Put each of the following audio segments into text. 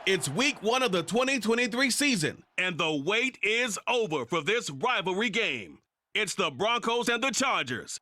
It's week 1 of the 2023 season, and the wait is over for this rivalry game. It's the Broncos and the Chargers.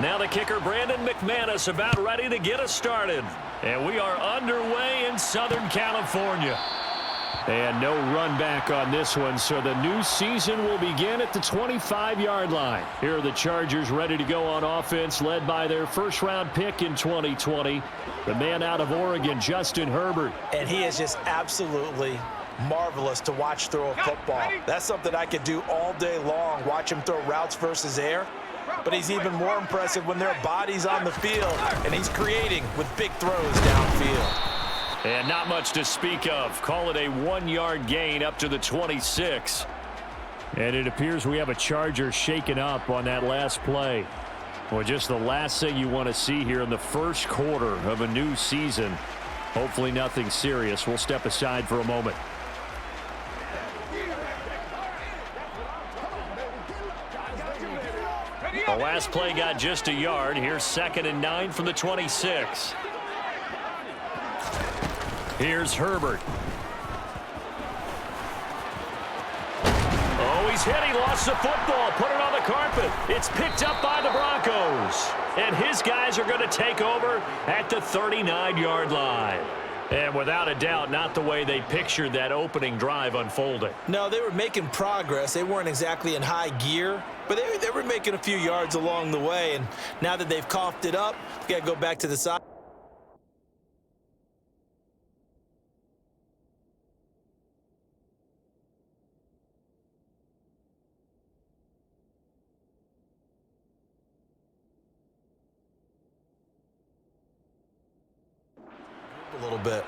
Now the kicker, Brandon McManus, about ready to get us started. And we are underway in Southern California. And no run back on this one, so the new season will begin at the 25-yard line. Here are the Chargers ready to go on offense, led by their first-round pick in 2020, the man out of Oregon, Justin Herbert. And he is just absolutely marvelous to watch throw a football. That's something I could do all day long, watch him throw routes versus air. But he's even more impressive when there are bodies on the field, and he's creating with big throws downfield. And not much to speak of. Call it a 1-yard gain up to the 26. And it appears we have a Charger shaken up on that last play. Well, just the last thing you want to see here in the first quarter of a new season. Hopefully nothing serious. We'll step aside for a moment. The last play got just a yard. Here's 2nd and 9 from the 26. Here's Herbert. Oh, he's hit. He lost the football. Put it on the carpet. It's picked up by the Broncos. And his guys are going to take over at the 39-yard line. And without a doubt, not the way they pictured that opening drive unfolding. No, they were making progress. They weren't exactly in high gear, but they were making a few yards along the way. And now that they've coughed it up, you got to go back to the side. A little bit.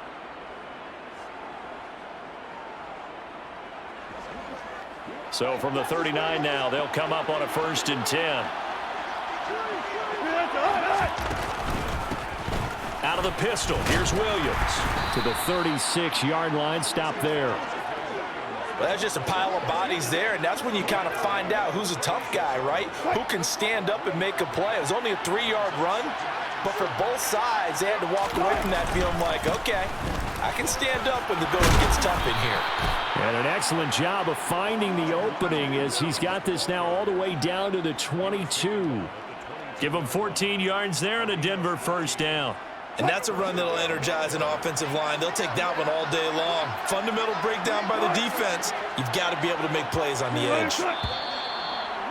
So from the 39 now, they'll come up on a 1st and 10. Out of the pistol, here's Williams. To the 36-yard line, stop there. Well, that's just a pile of bodies there, and that's when you kind of find out who's a tough guy, right? Who can stand up and make a play. It was only a 3-yard run, but for both sides, they had to walk away from that feeling like, okay, I can stand up when the going gets tough in here. And an excellent job of finding the opening as he's got this now all the way down to the 22. Give him 14 yards there and a Denver 1st down. And that's a run that'll energize an offensive line. They'll take that one all day long. Fundamental breakdown by the defense. You've got to be able to make plays on the edge.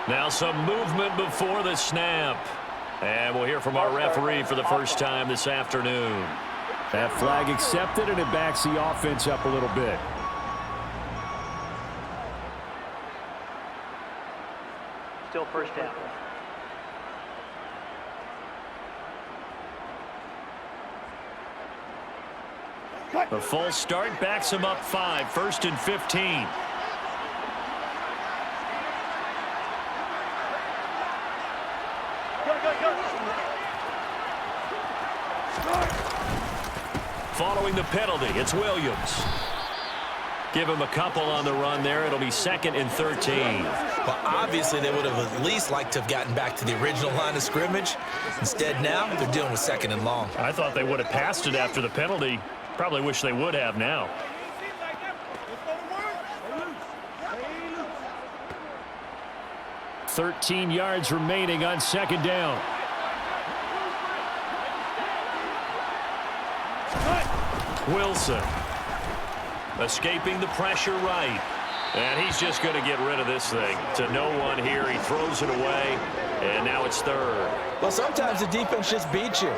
Now some movement before the snap. And we'll hear from our referee for the first time this afternoon. That flag accepted, and it backs the offense up a little bit. Still 1st down. The false start backs him up 5, 1st and 15. Following the penalty, it's Williams. Give him a couple on the run there. It'll be 2nd and 13. Well, obviously, they would have at least liked to have gotten back to the original line of scrimmage. Instead, now they're dealing with 2nd and long. I thought they would have passed it after the penalty. Probably wish they would have now. "13 yards remaining on 2nd down. Wilson escaping the pressure right. And he's just going to get rid of this thing. To no one here. He throws it away, and now it's third. Well, sometimes the defense just beats you.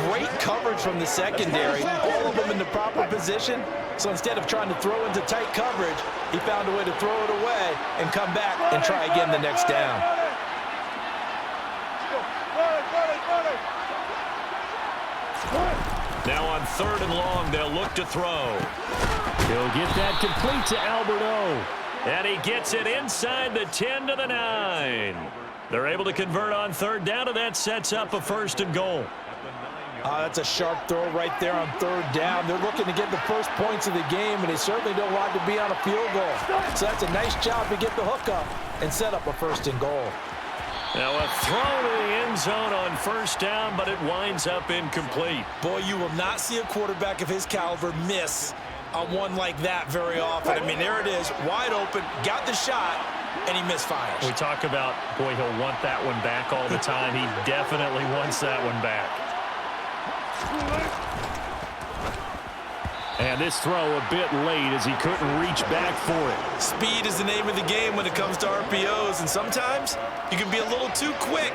Great coverage from the secondary. All of them in the proper position. So instead of trying to throw into tight coverage, he found a way to throw it away and come back and try again the next down. Now on 3rd and long, they'll look to throw. He'll get that complete to Alberto. And he gets it inside the 10 to the 9. They're able to convert on 3rd down, and that sets up a 1st and goal. That's a sharp throw right there on 3rd down. They're looking to get the first points of the game, and they certainly don't want to be on a field goal. So that's a nice job to get the hook up and set up a 1st and goal. Now a throw to the end zone on 1st down, but it winds up incomplete. Boy, you will not see a quarterback of his caliber miss on one like that very often. I mean, there it is, wide open, got the shot, and he misfires. We talk about, boy, he'll want that one back all the time. He definitely wants that one back. And this throw a bit late as he couldn't reach back for it. Speed is the name of the game when it comes to RPOs, and sometimes you can be a little too quick,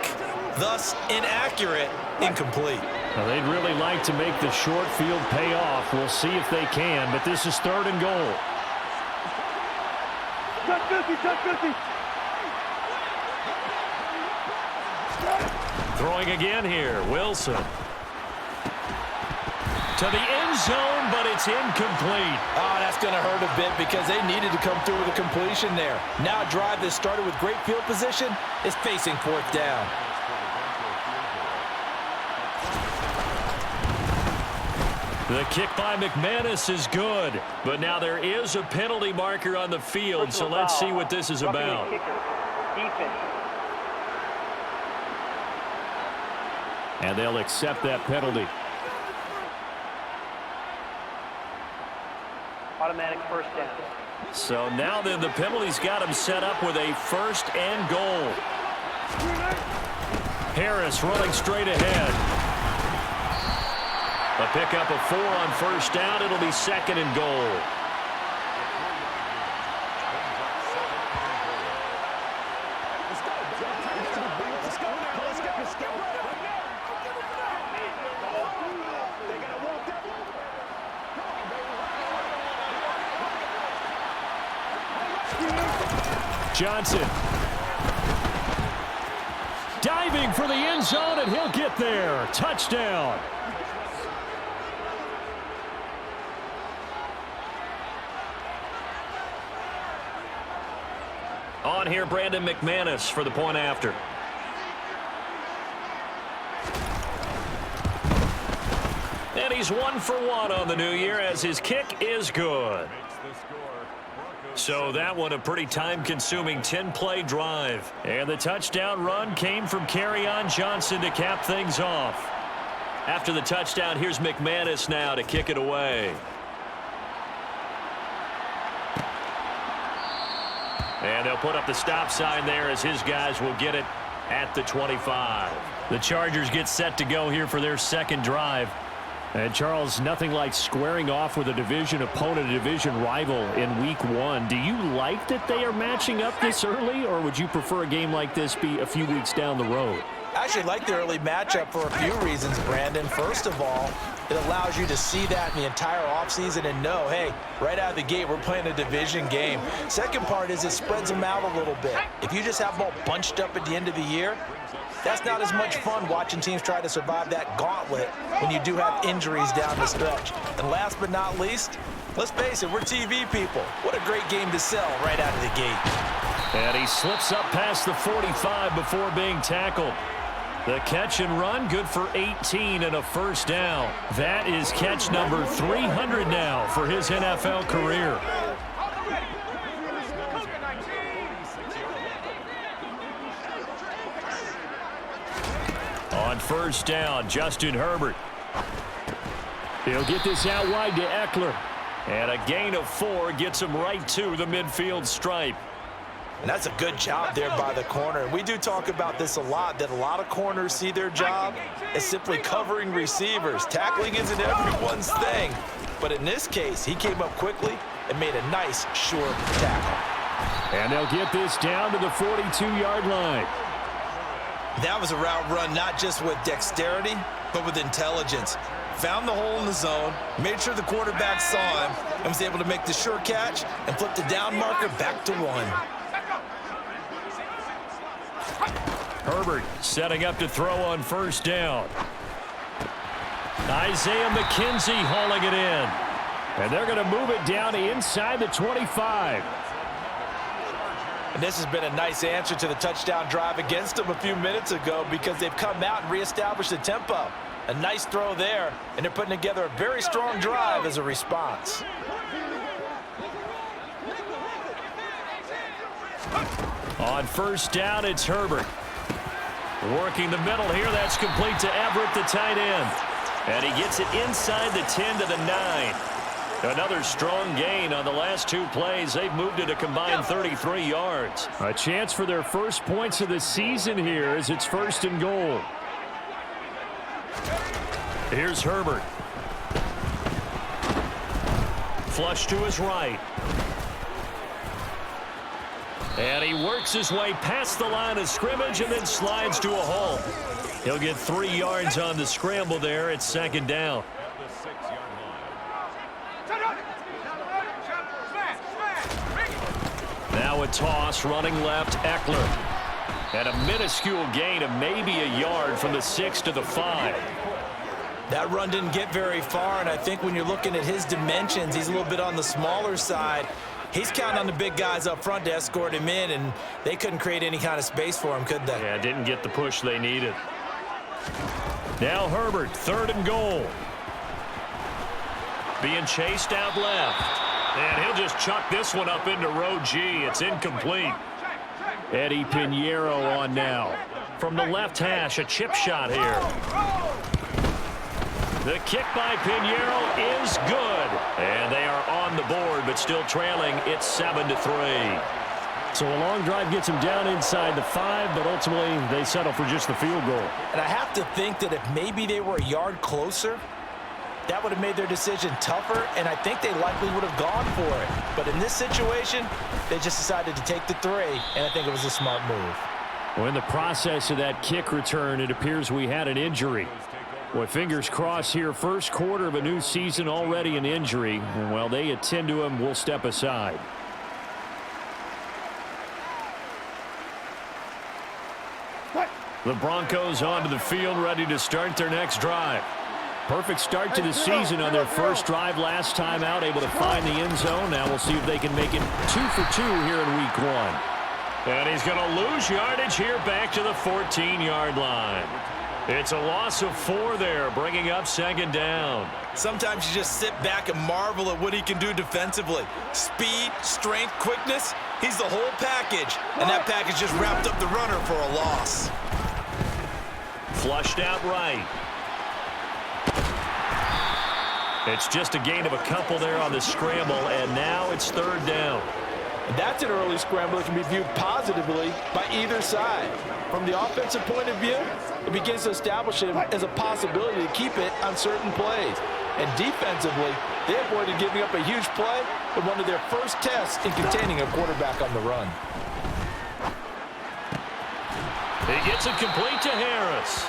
thus inaccurate, incomplete. Now, they'd really like to make the short field pay off. We'll see if they can, but this is 3rd and goal. Throwing again here, Wilson. To the end zone, but it's incomplete. Oh, that's going to hurt a bit because they needed to come through with a completion there. Now a drive that started with great field position is facing 4th down. The kick by McManus is good, but now there is a penalty marker on the field, so let's see what this is about. And they'll accept that penalty. Automatic 1st down. So now then the penalty's got him set up with a 1st and goal. Harris running straight ahead. A pickup of 4 on 1st down. It'll be 2nd and goal. Johnson. Diving for the end zone, and he'll get there. Touchdown. On here, Brandon McManus for the point after. And he's 1 for 1 on the new year as his kick is good. So that one a pretty time-consuming 10-play drive. And the touchdown run came from Kerryon Johnson to cap things off. After the touchdown, here's McManus now to kick it away. And they'll put up the stop sign there as his guys will get it at the 25. The Chargers get set to go here for their 2nd drive. And, Charles, nothing like squaring off with a division opponent, a division rival in Week 1. Do you like that they are matching up this early, or would you prefer a game like this be a few weeks down the road? I actually like the early matchup for a few reasons, Brandon. First of all, it allows you to see that in the entire offseason and know, hey, right out of the gate, we're playing a division game. Second part is it spreads them out a little bit. If you just have them all bunched up at the end of the year, that's not as much fun watching teams try to survive that gauntlet when you do have injuries down the stretch. And last but not least, let's face it, we're TV people. What a great game to sell right out of the gate. And he slips up past the 45 before being tackled. The catch and run, good for 18 and a 1st down. That is catch number 300 now for his NFL career. On 1st down, Justin Herbert. He'll get this out wide to Eckler. And a gain of 4 gets him right to the midfield stripe. And that's a good job there by the corner. And we do talk about this a lot, that a lot of corners see their job as simply covering receivers. Tackling isn't everyone's thing. But in this case, he came up quickly and made a nice, sure tackle. And they'll get this down to the 42-yard line. That was a route run not just with dexterity, but with intelligence. Found the hole in the zone, made sure the quarterback saw him, and was able to make the sure catch and flip the down marker back to 1. Herbert setting up to throw on first down. Isaiah McKenzie hauling it in. And they're going to move it down inside the 25. And this has been a nice answer to the touchdown drive against them a few minutes ago because they've come out and reestablished the tempo. A nice throw there, and they're putting together a very strong drive as a response. On first down, it's Herbert. Working the middle here, that's complete to Everett, the tight end. And he gets it inside the 10 to the 9. Another strong gain on the last 2 plays. They've moved it a combined 33 yards. A chance for their first points of the season here as it's 1st and goal. Here's Herbert. Flush to his right. And he works his way past the line of scrimmage and then slides to a hole. He'll get 3 yards on the scramble there. It's 2nd down. Now a toss running left, Eckler. And a minuscule gain of maybe a yard from the 6 to the 5. That run didn't get very far, and I think when you're looking at his dimensions, he's a little bit on the smaller side. He's counting on the big guys up front to escort him in, and they couldn't create any kind of space for him, could they? Yeah, didn't get the push they needed. Now Herbert, 3rd and goal. Being chased out left. And he'll just chuck this one up into row G. It's incomplete. Eddie Pinheiro on now. From the left hash, a chip shot here. The kick by Pinheiro is good. And they are on the board, but still trailing. It's 7-3. So a long drive gets them down inside the 5, but ultimately they settle for just the field goal. And I have to think that if maybe they were a yard closer, that would have made their decision tougher, and I think they likely would have gone for it. But in this situation, they just decided to take the 3, and I think it was a smart move. Well, in the process of that kick return, it appears we had an injury. Boy, fingers crossed here. First quarter of a new season, already an injury. And while they attend to him, we'll step aside. The Broncos onto the field, ready to start their next drive. Perfect start to the season on their first drive last time out, able to find the end zone. Now we'll see if they can make it 2 for 2 here in week 1. And he's going to lose yardage here back to the 14-yard line. It's a loss of 4 there, bringing up 2nd down. Sometimes you just sit back and marvel at what he can do defensively. Speed, strength, quickness, he's the whole package. And that package just wrapped up the runner for a loss. Flushed out right. It's just a gain of a couple there on the scramble, and now it's 3rd down. And that's an early scramble that can be viewed positively by either side. From the offensive point of view, it begins to establish him as a possibility to keep it on certain plays. And defensively, they avoided giving up a huge play with one of their first tests in containing a quarterback on the run. He gets it complete to Harris.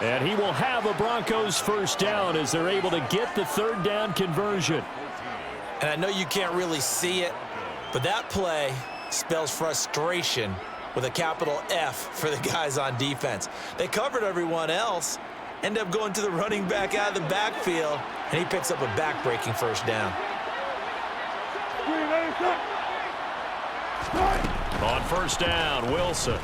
And he will have a Broncos first down as they're able to get the 3rd down conversion. And I know you can't really see it, but that play spells frustration with a capital F for the guys on defense. They covered everyone else, end up going to the running back out of the backfield, and he picks up a back-breaking first down. On first down, Wilson.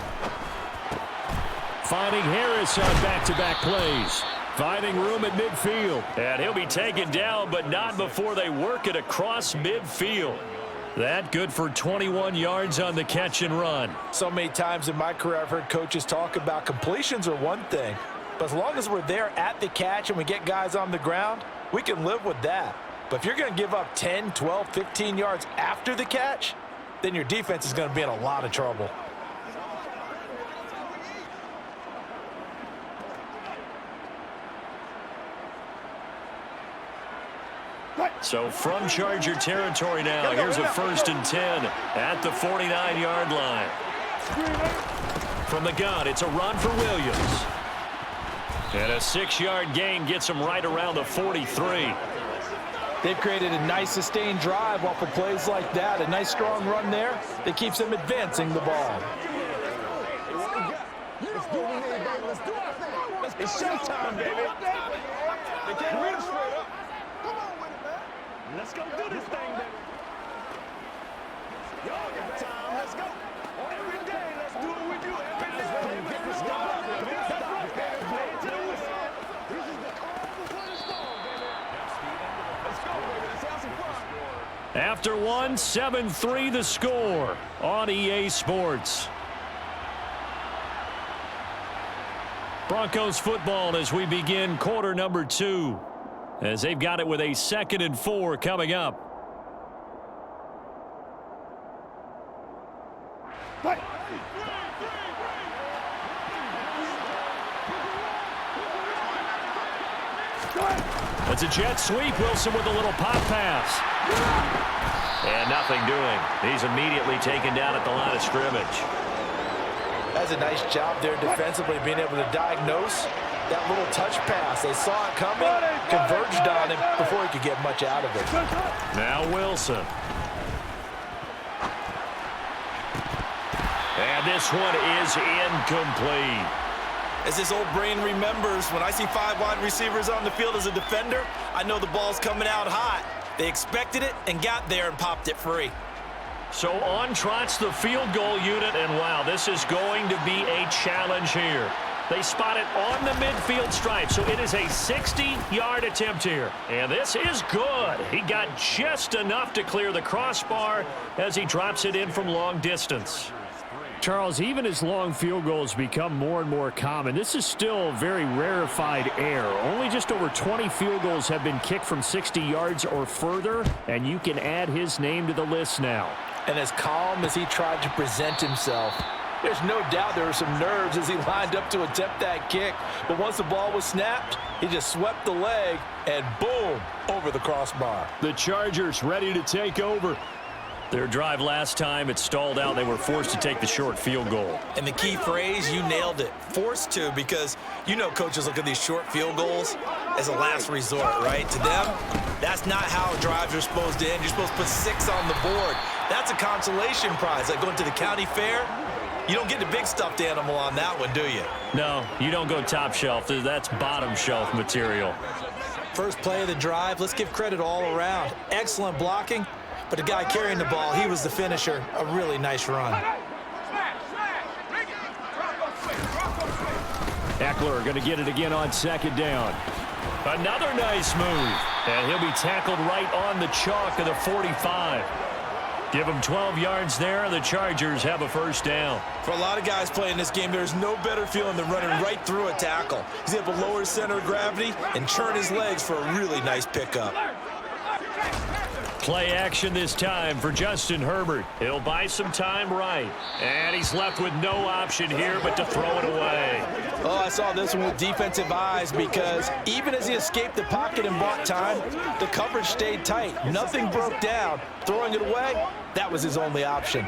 Finding Harris on back-to-back plays. Finding room at midfield. And he'll be taken down, but not before they work it across midfield. That good for 21 yards on the catch and run. So many times in my career I've heard coaches talk about completions are one thing, but as long as we're there at the catch and we get guys on the ground, we can live with that. But if you're going to give up 10, 12, 15 yards after the catch, then your defense is going to be in a lot of trouble. So from Charger territory now, here's a 1st and 10 at the 49-yard line. From the gun, it's a run for Williams. And a 6-yard gain gets him right around the 43. They've created a nice sustained drive off of plays like that. A nice strong run there that keeps them advancing the ball. It's showtime, baby. They can't read it straight up. Come on with it, man. Let's go do this thing, baby. Y'all got time. Let's go. Every day, let's do it with you. Every day. Let's go. That's right, baby. Play it to the whistle. This is the call before the storm, baby. Let's go, baby. Let's have some fun. After one, 7-3 the score on EA Sports. Broncos football as we begin quarter number 2, as they've got it with a 2nd and 4 coming up. It's a jet sweep. Wilson with a little pop pass. And nothing doing. He's immediately taken down at the line of scrimmage. That's a nice job there defensively, being able to diagnose that little touch pass. They saw it coming, converged on him before he could get much out of it. Now Wilson. And this one is incomplete. As his old brain remembers, when I see 5 wide receivers on the field as a defender, I know the ball's coming out hot. They expected it and got there and popped it free. So on trots the field goal unit, and wow, this is going to be a challenge here. They spot it on the midfield stripe, so it is a 60-yard attempt here. And this is good. He got just enough to clear the crossbar as he drops it in from long distance. Charles, even as long field goals become more and more common, this is still very rarefied air. Only just over 20 field goals have been kicked from 60 yards or further, and you can add his name to the list now. And as calm as he tried to present himself, there's no doubt there were some nerves as he lined up to attempt that kick. But once the ball was snapped, he just swept the leg and boom, over the crossbar. The Chargers ready to take over. Their drive last time, it stalled out. They were forced to take the short field goal. And the key phrase, you nailed it. Forced to, because you know coaches look at these short field goals as a last resort, right? To them, that's not how drives are supposed to end. You're supposed to put 6 on the board. That's a consolation prize. Like going to the county fair, you don't get the big stuffed animal on that one, do you? No, you don't go top shelf. That's bottom shelf material. First play of the drive, let's give credit all around. Excellent blocking. But the guy carrying the ball, he was the finisher. A really nice run. Eckler going to get it again on 2nd down. Another nice move. And he'll be tackled right on the chalk of the 45. Give him 12 yards there, and the Chargers have a 1st down. For a lot of guys playing this game, there's no better feeling than running right through a tackle. He's able to lower his center of gravity and churn his legs for a really nice pickup. Play action this time for Justin Herbert. He'll buy some time right. And he's left with no option here but to throw it away. Oh, I saw this one with defensive eyes, because even as he escaped the pocket and bought time, the coverage stayed tight. Nothing broke down. Throwing it away, that was his only option.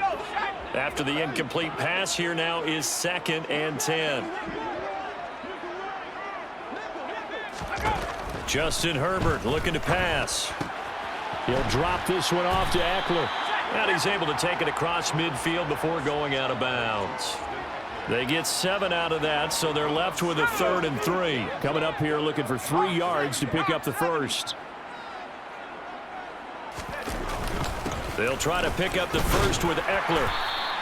After the incomplete pass, here now is 2nd and 10. Justin Herbert looking to pass. He'll drop this one off to Eckler. And he's able to take it across midfield before going out of bounds. They get 7 out of that, so they're left with a 3rd and 3. Coming up here looking for 3 yards to pick up the 1st. They'll try to pick up the 1st with Eckler.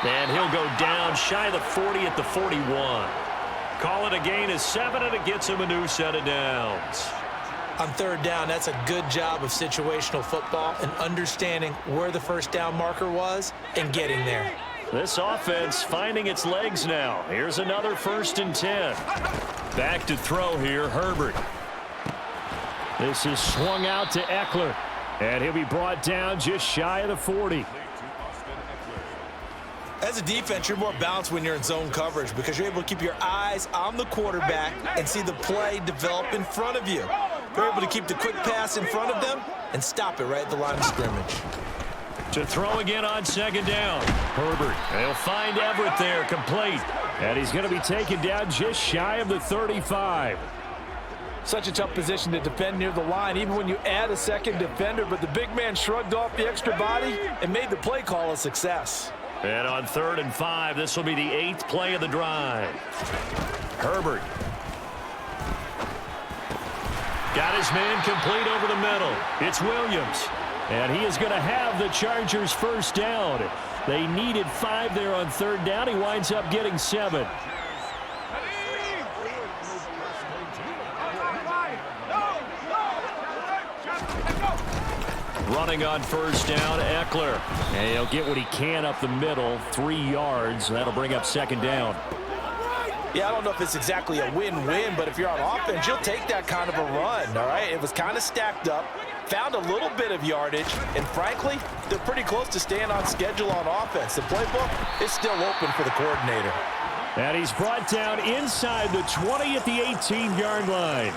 And he'll go down shy of the 40 at the 41. Call it a gain of 7, and it gets him a new set of downs. On 3rd down, that's a good job of situational football and understanding where the 1st down marker was and getting there. This offense finding its legs now. Here's another 1st and 10. Back to throw here, Herbert. This is swung out to Eckler. And he'll be brought down just shy of the 40. As a defense, you're more balanced when you're in zone coverage because you're able to keep your eyes on the quarterback and see the play develop in front of you. They're able to keep the quick pass in front of them and stop it right at the line of scrimmage. To throw again on second down. Herbert, they'll find Everett there, complete. And he's going to be taken down just shy of the 35. Such a tough position to defend near the line, even when you add a second defender, but the big man shrugged off the extra body and made the play call a success. And on 3rd and 5, this will be the 8th play of the drive. Herbert. Got his man complete over the middle. It's Williams. And he is going to have the Chargers first down. They needed 5 there on 3rd down. He winds up getting 7. Running on first down, Eckler. And he'll get what he can up the middle, 3 yards. That'll bring up 2nd down. Yeah, I don't know if it's exactly a win-win, but if you're on offense, you'll take that kind of a run, all right? It was kind of stacked up, found a little bit of yardage, and frankly, they're pretty close to staying on schedule on offense. The playbook is still open for the coordinator. And he's brought down inside the 20 at the 18-yard line.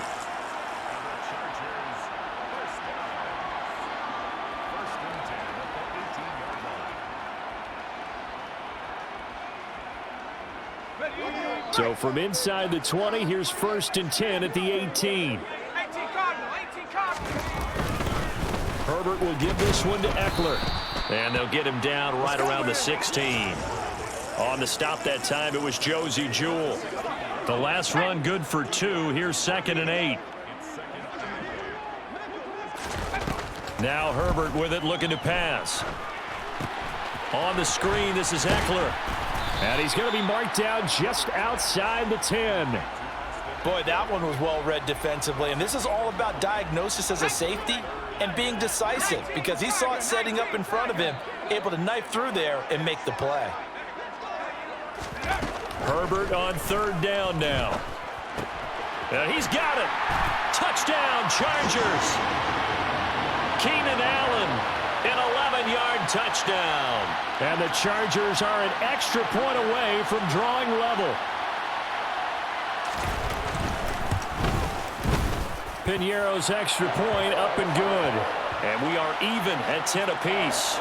So from inside the 20, here's 1st and 10 at the 18. Herbert will give this one to Eckler. And they'll get him down right around the 16. On the stop that time, it was Josie Jewell. The last run good for 2. Here's 2nd and 8. Now Herbert with it, looking to pass. On the screen, this is Eckler. And he's going to be marked down just outside the 10. Boy, that one was well read defensively. And this is all about diagnosis as a safety and being decisive, because he saw it setting up in front of him, able to knife through there and make the play. Herbert on 3rd down now. And he's got it. Touchdown, Chargers. Keenan Allen. An 11-yard touchdown. And the Chargers are an extra point away from drawing level. Piñeiro's extra point up and good. And we are even at 10 apiece.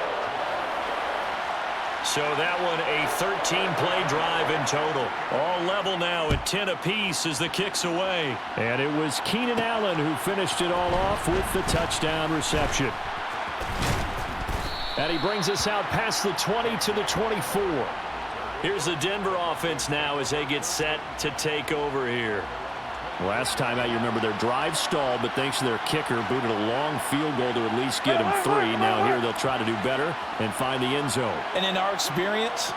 So that one a 13-play drive in total. All level now at 10 apiece as the kick's away. And it was Keenan Allen who finished it all off with the touchdown reception. And he brings us out past the 20 to the 24. Here's the Denver offense now as they get set to take over here. Last time out, you remember their drive stalled, but thanks to their kicker, booted a long field goal to at least get them 3. Now here they'll try to do better and find the end zone. And in our experience,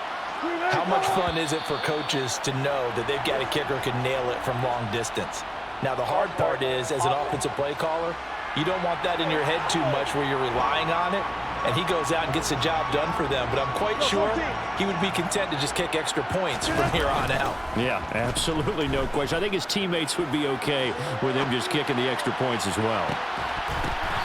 how much fun is it for coaches to know that they've got a kicker who can nail it from long distance? Now the hard part is, as an offensive play caller, you don't want that in your head too much where you're relying on it. And he goes out and gets the job done for them. But I'm quite sure he would be content to just kick extra points from here on out. Yeah, absolutely no question. I think his teammates would be okay with him just kicking the extra points as well.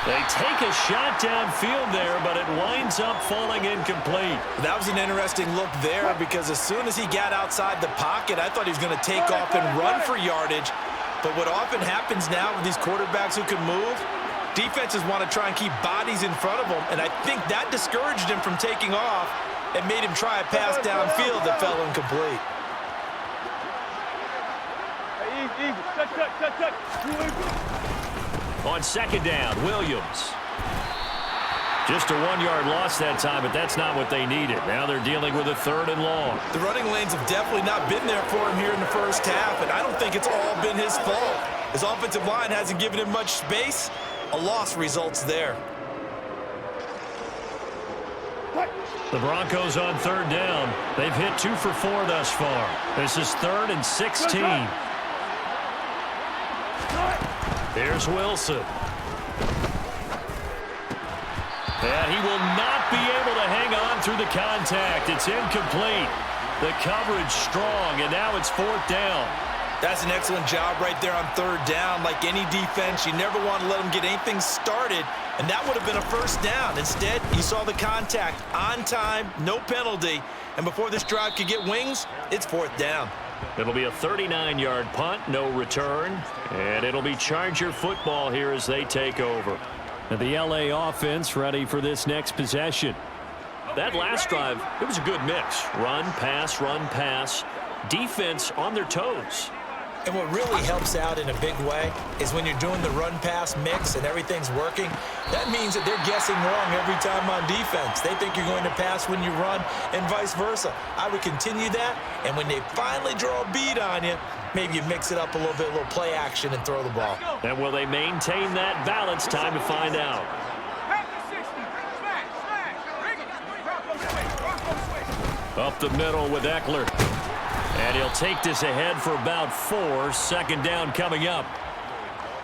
They take a shot downfield there, but it winds up falling incomplete. That was an interesting look there, because as soon as he got outside the pocket, I thought he was going to take off and run for yardage. But what often happens now with these quarterbacks who can move, defenses want to try and keep bodies in front of them, and I think that discouraged him from taking off and made him try a pass downfield that fell incomplete. On 2nd down, Williams. Just a 1-yard loss that time, but that's not what they needed. Now they're dealing with a 3rd and long. The running lanes have definitely not been there for him here in the first half, and I don't think it's all been his fault. His offensive line hasn't given him much space. A loss results there. The Broncos on 3rd down. They've hit 2 for 4 thus far. This is 3rd and 16. Here's Wilson. And he will not be able to hang on through the contact. It's incomplete. The coverage strong, and now it's 4th down. That's an excellent job right there on 3rd down. Like any defense, you never want to let them get anything started, and that would have been a first down. Instead, you saw the contact on time, no penalty, and before this drive could get wings, it's 4th down. It'll be a 39-yard punt, no return, and it'll be Charger football here as they take over. And the LA offense ready for this next possession. That last drive, it was a good mix. Run, pass, defense on their toes. And what really helps out in a big way is when you're doing the run-pass mix and everything's working, that means that they're guessing wrong every time on defense. They think you're going to pass when you run and vice versa. I would continue that, and when they finally draw a bead on you, maybe you mix it up a little bit, a little play action, and throw the ball. And will they maintain that balance? Time to find out. Up the middle with Eckler. And he'll take this ahead for about 4. Second down coming up.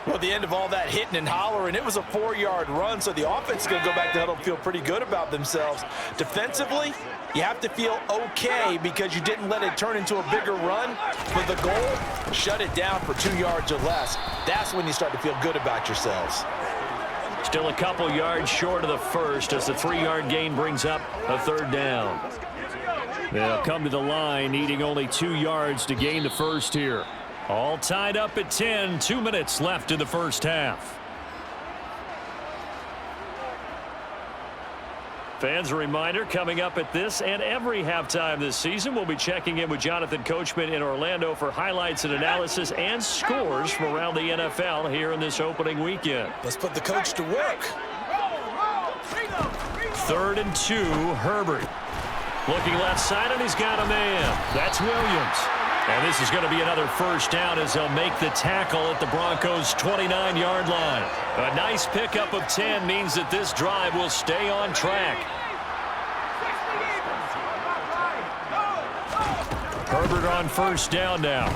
Well, at the end of all that hitting and hollering, it was a 4-yard run, so the offense is going to go back to huddle and feel pretty good about themselves. Defensively, you have to feel okay because you didn't let it turn into a bigger run. But the goal, shut it down for 2 yards or less. That's when you start to feel good about yourselves. Still a couple yards short of the first as the 3-yard gain brings up a third down. They'll come to the line needing only 2 yards to gain the first here. All tied up at 10. 2 minutes left in the first half. Fans, a reminder, coming up at this and every halftime this season, we'll be checking in with Jonathan Coachman in Orlando for highlights and analysis and scores from around the NFL here in this opening weekend. Let's put the coach to work. 3rd and 2, Herbert. Looking left side, and he's got a man. That's Williams. And this is going to be another first down as they'll make the tackle at the Broncos' 29-yard line. A nice pickup of 10 means that this drive will stay on track. Herbert on first down now.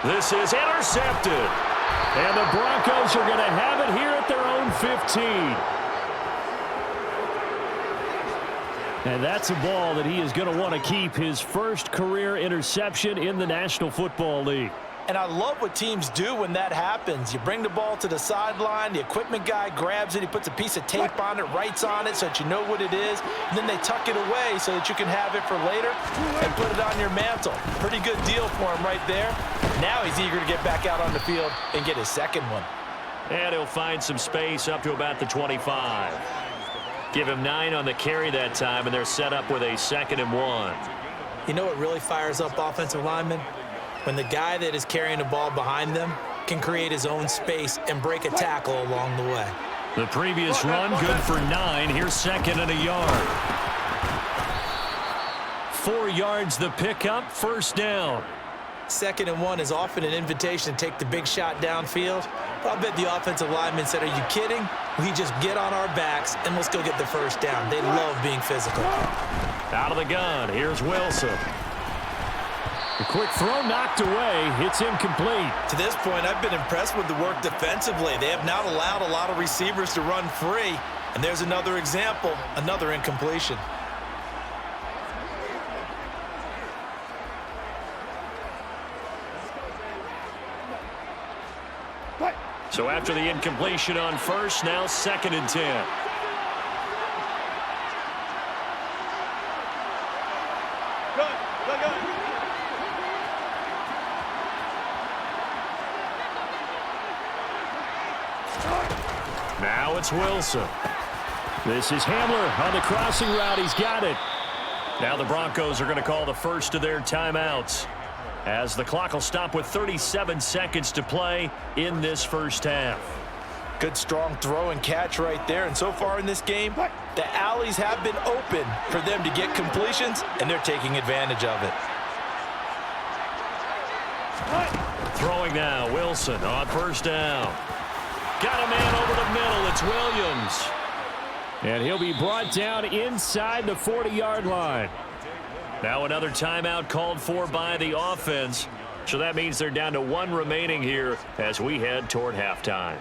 This is intercepted. And the Broncos are going to have it here at their own 15. And that's a ball that he is going to want to keep, his first career interception in the National Football League. And I love what teams do when that happens. You bring the ball to the sideline, the equipment guy grabs it, he puts a piece of tape on it, writes on it so that you know what it is, and then they tuck it away so that you can have it for later and put it on your mantle. Pretty good deal for him right there. Now he's eager to get back out on the field and get his second one. And he'll find some space up to about the 25. Give him 9 on the carry that time, and they're set up with a 2nd and 1. You know what really fires up offensive linemen? When the guy that is carrying the ball behind them can create his own space and break a tackle along the way. The previous run good for 9. Here's 2nd and a yard. 4 yards the pickup, first down. 2nd and 1 is often an invitation to take the big shot downfield. But I bet the offensive lineman said, are you kidding? We just get on our backs and let's go get the first down. They love being physical. Out of the gun, here's Wilson. The quick throw knocked away. It's incomplete. To this point, I've been impressed with the work defensively. They have not allowed a lot of receivers to run free. And there's another example, another incompletion. So after the incompletion on first, now 2nd and 10. Now it's Wilson. This is Hamler on the crossing route. He's got it. Now the Broncos are going to call the first of their timeouts, as the clock will stop with 37 seconds to play in this first half. Good strong throw and catch right there. And so far in this game, the alleys have been open for them to get completions, and they're taking advantage of it. Throwing now, Wilson on first down. Got a man over the middle. It's Williams. And he'll be brought down inside the 40-yard line. Now another timeout called for by the offense. So that means they're down to 1 remaining here as we head toward halftime.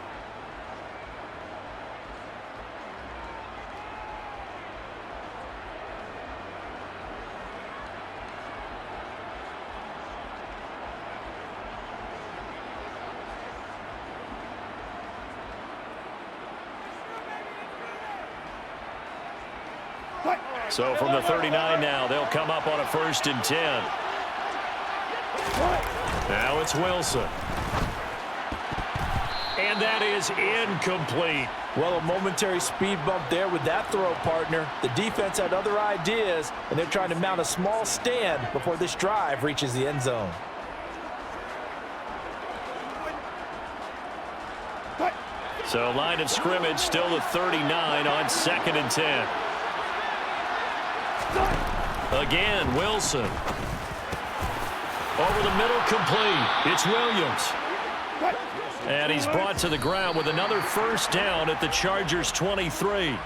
So from the 39 now, they'll come up on a 1st and 10. Now it's Wilson. And that is incomplete. Well, a momentary speed bump there with that throw, partner. The defense had other ideas, and they're trying to mount a small stand before this drive reaches the end zone. So line of scrimmage still the 39 on 2nd and 10. Again, Wilson. Over the middle, complete. It's Williams. And he's brought to the ground with another 1st down at the Chargers' 23.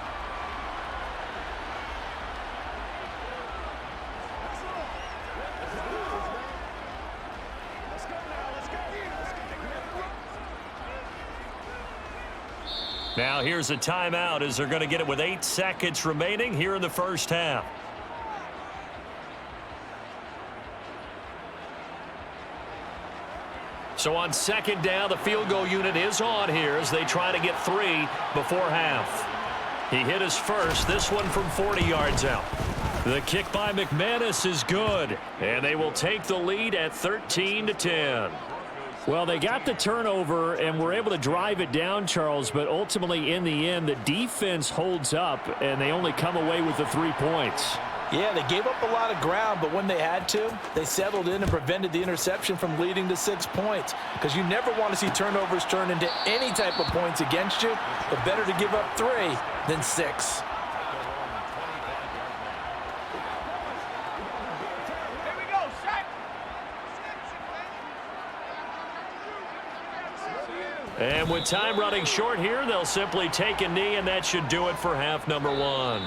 Now here's a timeout as they're going to get it with 8 seconds remaining here in the 1st half. So on 2nd down, the field goal unit is on here as they try to get 3 before half. He hit his first, this one from 40 yards out. The kick by McManus is good, and they will take the lead at 13-10. Well, they got the turnover and were able to drive it down, Charles, but ultimately in the end, the defense holds up, and they only come away with the 3 points. Yeah, they gave up a lot of ground, but when they had to, they settled in and prevented the interception from leading to 6 points. Because you never want to see turnovers turn into any type of points against you, but better to give up 3 than 6. And with time running short here, they'll simply take a knee, and that should do it for half number 1.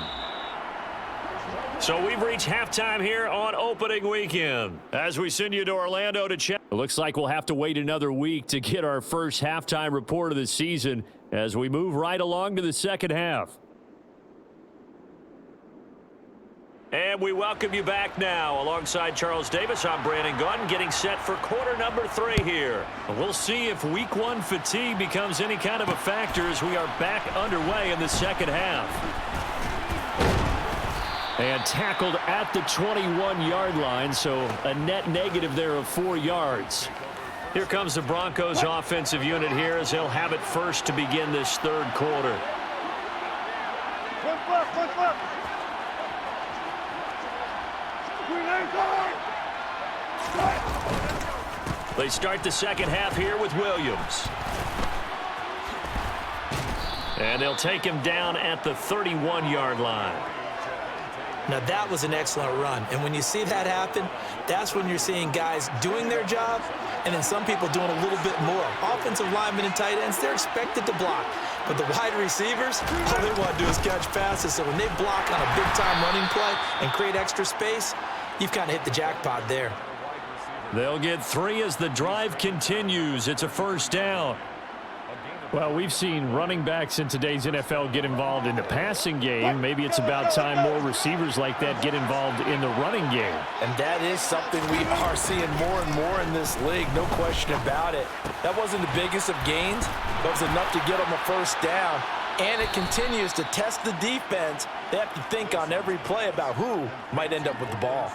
So we've reached halftime here on opening weekend. As we send you to Orlando to check. It looks like we'll have to wait another week to get our first halftime report of the season as we move right along to the 2nd half. And we welcome you back now. Alongside Charles Davis, I'm Brandon Gunn, getting set for quarter number 3 here. We'll see if week 1 fatigue becomes any kind of a factor as we are back underway in the 2nd half. And tackled at the 21-yard line, so a net negative there of 4 yards. Here comes the Broncos offensive unit here as they'll have it first to begin this 3rd quarter. They start the 2nd half here with Williams. And they'll take him down at the 31-yard line. Now, that was an excellent run. And when you see that happen, that's when you're seeing guys doing their job and then some people doing a little bit more. Offensive linemen and tight ends, they're expected to block. But the wide receivers, all they want to do is catch passes. So when they block on a big-time running play and create extra space, you've kind of hit the jackpot there. They'll get 3 as the drive continues. It's a 1st down. Well, we've seen running backs in today's NFL get involved in the passing game. Maybe it's about time more receivers like that get involved in the running game. And that is something we are seeing more and more in this league, no question about it. That wasn't the biggest of gains, but it was enough to get them a 1st down. And it continues to test the defense. They have to think on every play about who might end up with the ball.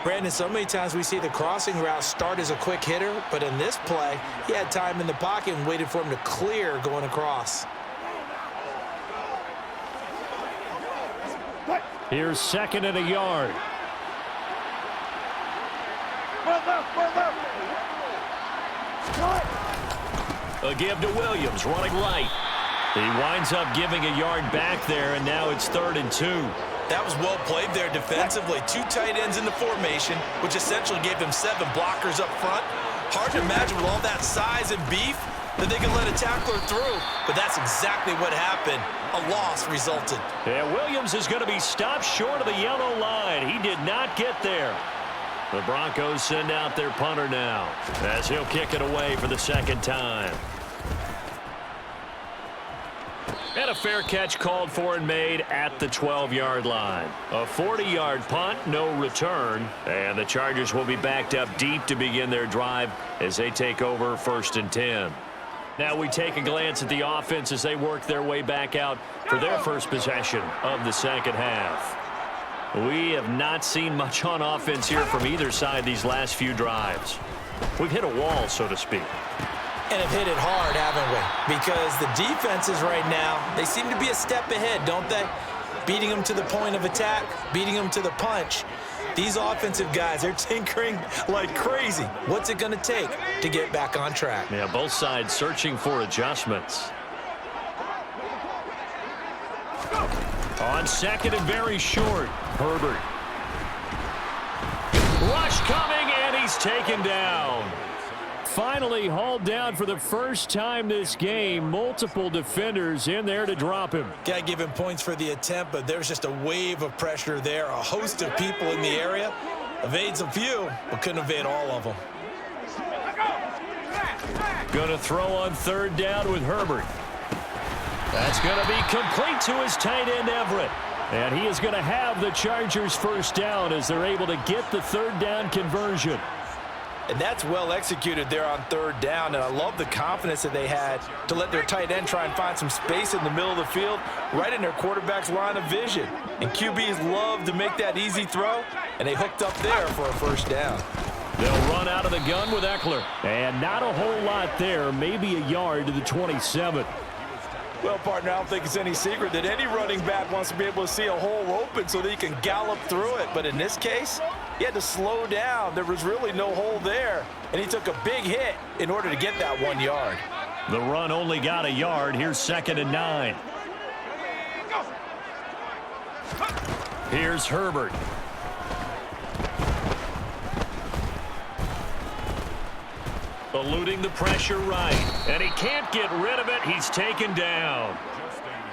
Brandon, so many times we see the crossing route start as a quick hitter, but in this play, he had time in the pocket and waited for him to clear going across. Here's 2nd and a yard. A give to Williams, running right. He winds up giving a yard back there, and now it's 3rd and 2. That was well played there defensively. 2 tight ends in the formation, which essentially gave them 7 blockers up front. Hard to imagine with all that size and beef that they can let a tackler through, but that's exactly what happened. A loss resulted. Yeah, Williams is going to be stopped short of the yellow line. He did not get there. The Broncos send out their punter now as he'll kick it away for the 2nd time. And a fair catch called for and made at the 12-yard line. A 40-yard punt, no return. And the Chargers will be backed up deep to begin their drive as they take over 1st and 10. Now we take a glance at the offense as they work their way back out for their first possession of the second half. We have not seen much on offense here from either side these last few drives. We've hit a wall, so to speak. And have hit it hard, haven't we? Because the defenses right now, they seem to be a step ahead, don't they? Beating them to the point of attack, beating them to the punch. These offensive guys are tinkering like crazy. What's it going to take to get back on track? Yeah, both sides searching for adjustments. On second and very short, Herbert. Rush coming, and he's taken down. Finally hauled down for the first time this game. Multiple defenders in there to drop him. Got to give him points for the attempt, but there's just a wave of pressure there. A host of people in the area. Evades a few, but couldn't evade all of them. Going to throw on third down with Herbert. That's going to be complete to his tight end, Everett. And he is going to have the Chargers first down as they're able to get the third down conversion. And that's well executed there on third down, and I love the confidence that they had to let their tight end try and find some space in the middle of the field, right in their quarterback's line of vision. And QBs love to make that easy throw, and they hooked up there for a first down. They'll run out of the gun with Eckler. And not a whole lot there, maybe a yard to the 27. Well, partner, I don't think it's any secret that any running back wants to be able to see a hole open so that he can gallop through it. But in this case, he had to slow down. There was really no hole there, and he took a big hit in order to get that 1 yard. The run only got a yard. Here's 2nd and 9. Here's Herbert. Eluding the pressure right. And he can't get rid of it. He's taken down.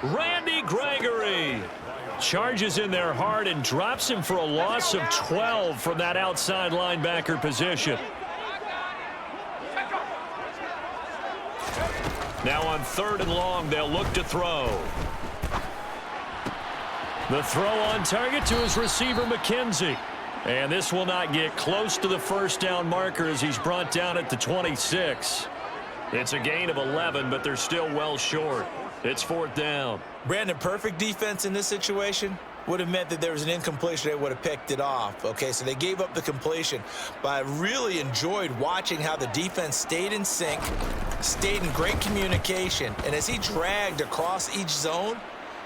Randy Gregory charges in there hard and drops him for a loss of 12 from that outside linebacker position. Now on 3rd and long, they'll look to throw. The throw on target to his receiver, McKenzie. And this will not get close to the first down marker as he's brought down at the 26. It's a gain of 11, but they're still well short. It's 4th down. Brandon, perfect defense in this situation would have meant that there was an incompletion. They would have picked it off. Okay, so they gave up the completion. But I really enjoyed watching how the defense stayed in sync, stayed in great communication. And as he dragged across each zone,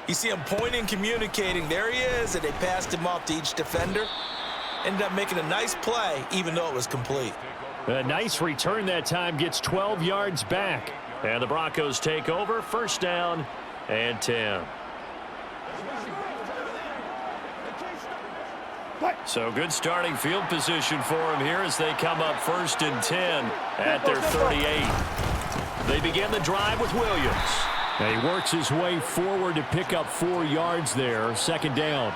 you see him pointing, communicating. There he is, and they passed him off to each defender. Ended up making a nice play, even though it was complete. A nice return that time, gets 12 yards back. And the Broncos take over, 1st down and 10. So good starting field position for him here as they come up 1st and 10 at their 38. They begin the drive with Williams. And he works his way forward to pick up 4 yards there, 2nd down.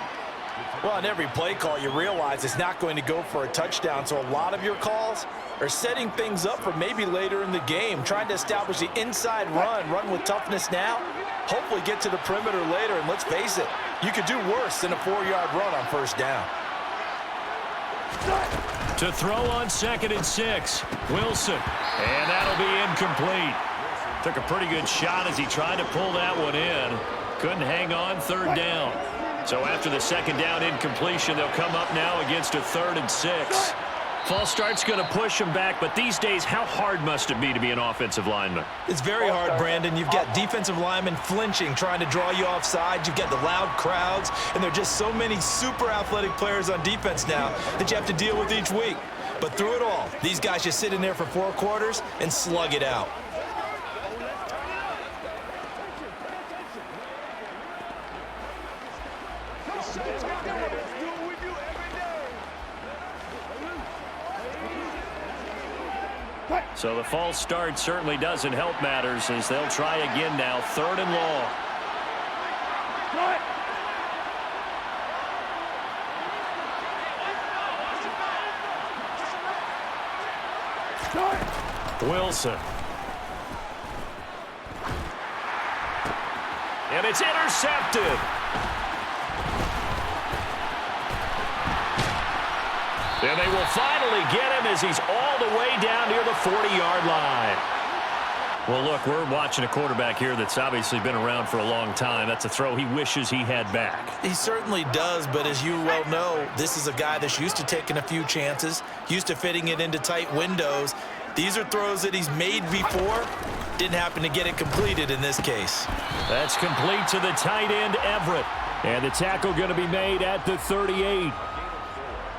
Well, on every play call, you realize it's not going to go for a touchdown. So a lot of your calls are setting things up for maybe later in the game, trying to establish the inside run with toughness now, hopefully get to the perimeter later. And let's face it, you could do worse than a 4-yard run on 1st down. To throw on 2nd and 6, Wilson. And that'll be incomplete. Took a pretty good shot as he tried to pull that one in. Couldn't hang on, 3rd down. So after the 2nd down incompletion, they'll come up now against a 3rd and 6. False start's going to push him back, but these days, how hard must it be to be an offensive lineman? It's very hard, Brandon. You've got defensive linemen flinching, trying to draw you offside. You've got the loud crowds, and there are just so many super athletic players on defense now that you have to deal with each week. But through it all, these guys just sit in there for 4 quarters and slug it out. So the false start certainly doesn't help matters as they'll try again now, 3rd and long. Wilson. And it's intercepted. And they will finally get him as he's all the way down near the 40-yard line. Well, look, we're watching a quarterback here that's obviously been around for a long time. That's a throw he wishes he had back. He certainly does, but as you well know, this is a guy that's used to taking a few chances, used to fitting it into tight windows. These are throws that he's made before. Didn't happen to get it completed in this case. That's complete to the tight end, Everett. And the tackle going to be made at the 38.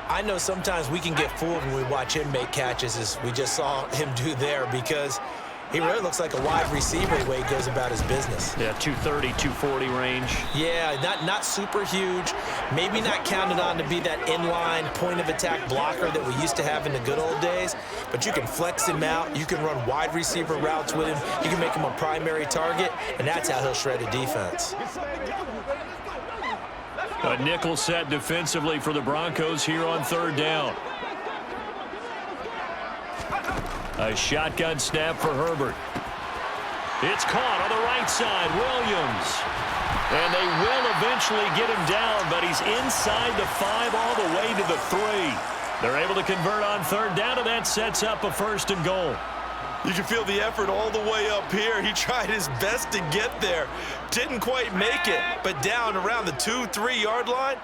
I know sometimes we can get fooled when we watch him make catches, as we just saw him do there, because he really looks like a wide receiver the way he goes about his business. Yeah, 230, 240 range. Yeah, not super huge. Maybe not counted on to be that inline point-of-attack blocker that we used to have in the good old days, but you can flex him out. You can run wide receiver routes with him. You can make him a primary target, and that's how he'll shred a defense. A nickel set defensively for the Broncos here on third down. A shotgun snap for Herbert. It's caught on the right side, Williams. And they will eventually get him down, but he's inside the 5 all the way to the 3. They're able to convert on third down, and that sets up a 1st and goal. You can feel the effort all the way up here. He tried his best to get there. Didn't quite make it, but down around the 2-3 yard line.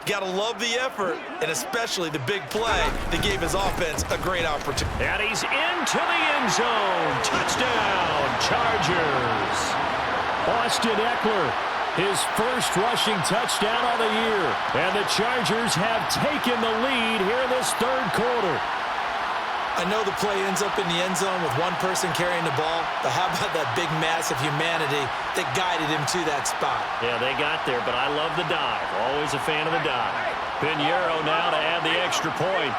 Gotta love the effort, and especially the big play that gave his offense a great opportunity. And he's into the end zone. Touchdown, Chargers. Austin Eckler, his first rushing touchdown of the year. And the Chargers have taken the lead here in this third quarter. I know the play ends up in the end zone with one person carrying the ball, but how about that big mass of humanity that guided him to that spot? Yeah, they got there, but I love the dive. Always a fan of the dive. Pinheiro now to add the extra point.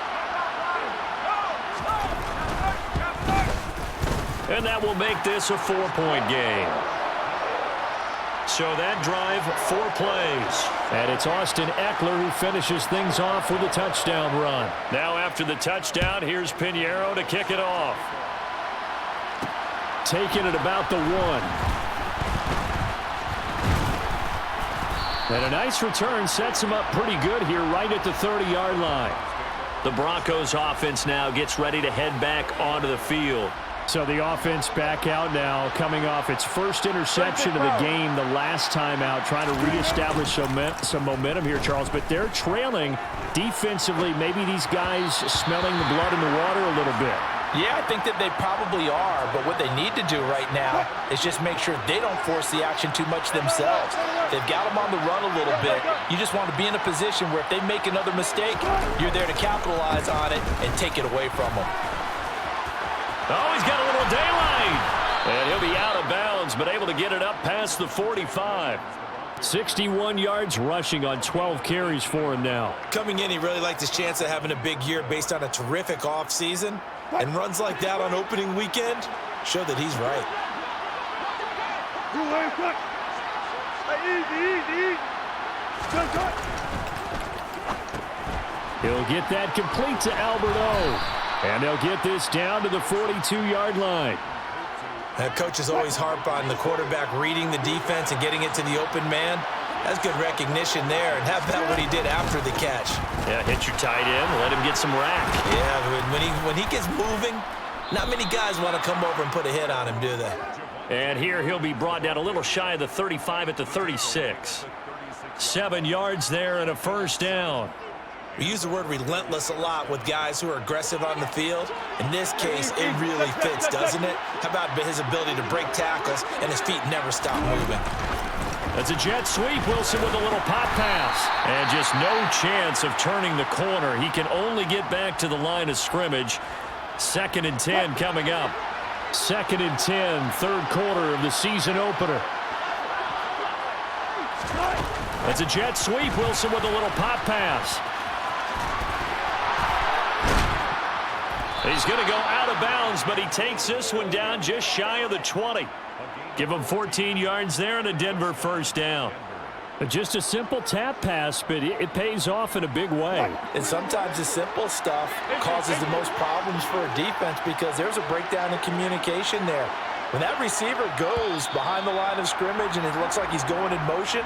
And that will make this a 4-point game. So that drive, 4 plays. And it's Austin Eckler who finishes things off with a touchdown run. Now after the touchdown, here's Pinheiro to kick it off. Taking it about the 1. And a nice return sets him up pretty good here right at the 30-yard line. The Broncos offense now gets ready to head back onto the field. So the offense back out now, coming off its first interception of the game the last time out, trying to reestablish some momentum here, Charles. But they're trailing defensively. Maybe these guys smelling the blood in the water a little bit. Yeah, I think that they probably are, but what they need to do right now is just make sure they don't force the action too much themselves. They've got them on the run a little bit. You just want to be in a position where if they make another mistake, you're there to capitalize on it and take it away from them. Oh, he's got a little daylight. And he'll be out of bounds, but able to get it up past the 45. 61 yards rushing on 12 carries for him now. Coming in, he really liked his chance of having a big year based on a terrific offseason. And runs like that on opening weekend show that he's right. He'll get that complete to Alberto. And they'll get this down to the 42-yard line. Coaches always harp on the quarterback reading the defense and getting it to the open man. That's good recognition there. And how about what he did after the catch? Yeah, hit your tight end, let him get some rack. Yeah, when he gets moving, not many guys want to come over and put a hit on him, do they? And here he'll be brought down a little shy of the 35 at the 36. 7 yards there and a 1st down. We use the word relentless a lot with guys who are aggressive on the field. In this case, it really fits, doesn't it? How about his ability to break tackles and his feet never stop moving? That's a jet sweep. Wilson with a little pop pass. And just no chance of turning the corner. He can only get back to the line of scrimmage. 2nd and 10 coming up. 2nd and 10, third quarter of the season opener. That's a jet sweep. Wilson with a little pop pass. He's going to go out of bounds, but he takes this one down just shy of the 20. Give him 14 yards there and a Denver 1st down. Just a simple tap pass, but it pays off in a big way. And sometimes the simple stuff causes the most problems for a defense because there's a breakdown in communication there. When that receiver goes behind the line of scrimmage and it looks like he's going in motion,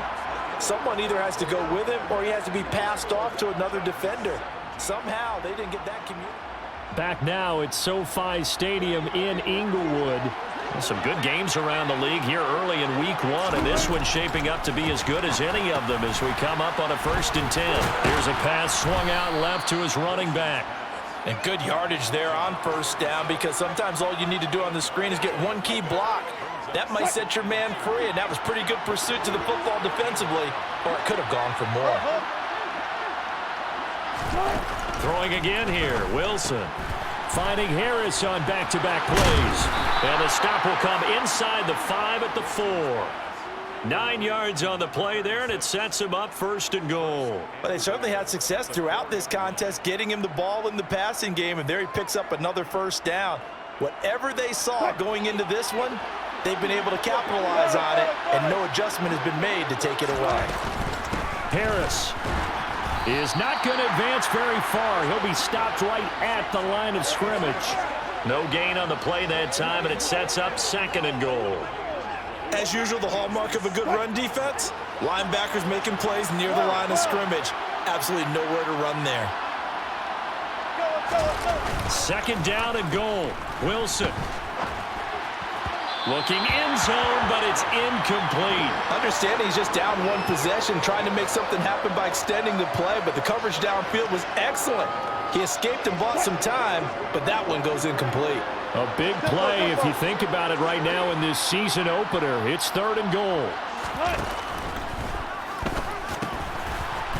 someone either has to go with him or he has to be passed off to another defender. Somehow they didn't get that communication. Back now at SoFi Stadium in Inglewood. Some good games around the league here early in week 1, and this one's shaping up to be as good as any of them as we come up on a 1st and 10. Here's a pass swung out left to his running back. And good yardage there on 1st down, because sometimes all you need to do on the screen is get one key block. That might set your man free, and that was pretty good pursuit to the football defensively, or it could have gone for more. Throwing again here, Wilson. Finding Harris on back-to-back plays. And the stop will come inside the 5 at the 4. 9 yards on the play there, and it sets him up 1st and goal. Well, they certainly had success throughout this contest, getting him the ball in the passing game, and there he picks up another 1st down. Whatever they saw going into this one, they've been able to capitalize on it, and no adjustment has been made to take it away. Harris is not going to advance very far. He'll be stopped right at the line of scrimmage. No gain on the play that time, and it sets up 2nd and goal. As usual, the hallmark of a good run defense, linebackers making plays near the line of scrimmage. Absolutely nowhere to run there. 2nd down and goal. Wilson. Looking end zone, but it's incomplete. Understanding he's just down one possession, trying to make something happen by extending the play, but the coverage downfield was excellent. He escaped and bought some time, but that one goes incomplete. A big play if you think about it right now in this season opener. It's 3rd and goal.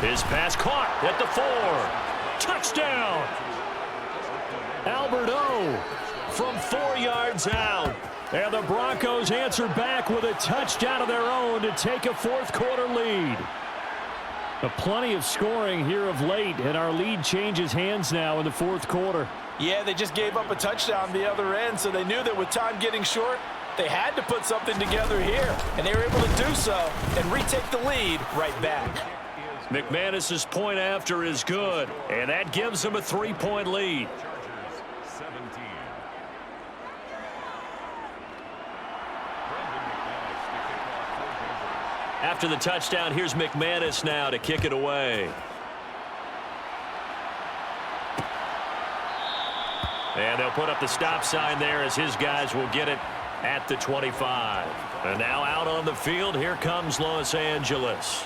His pass caught at the 4. Touchdown! Albert O from 4 yards out. And the Broncos answer back with a touchdown of their own to take a 4th quarter lead. Plenty of scoring here of late, and our lead changes hands now in the 4th quarter. Yeah, they just gave up a touchdown the other end, so they knew that with time getting short, they had to put something together here, and they were able to do so and retake the lead right back. McManus's point after is good, and that gives them a 3-point lead. After the touchdown, here's McManus now to kick it away. And they'll put up the stop sign there as his guys will get it at the 25. And now out on the field, here comes Los Angeles.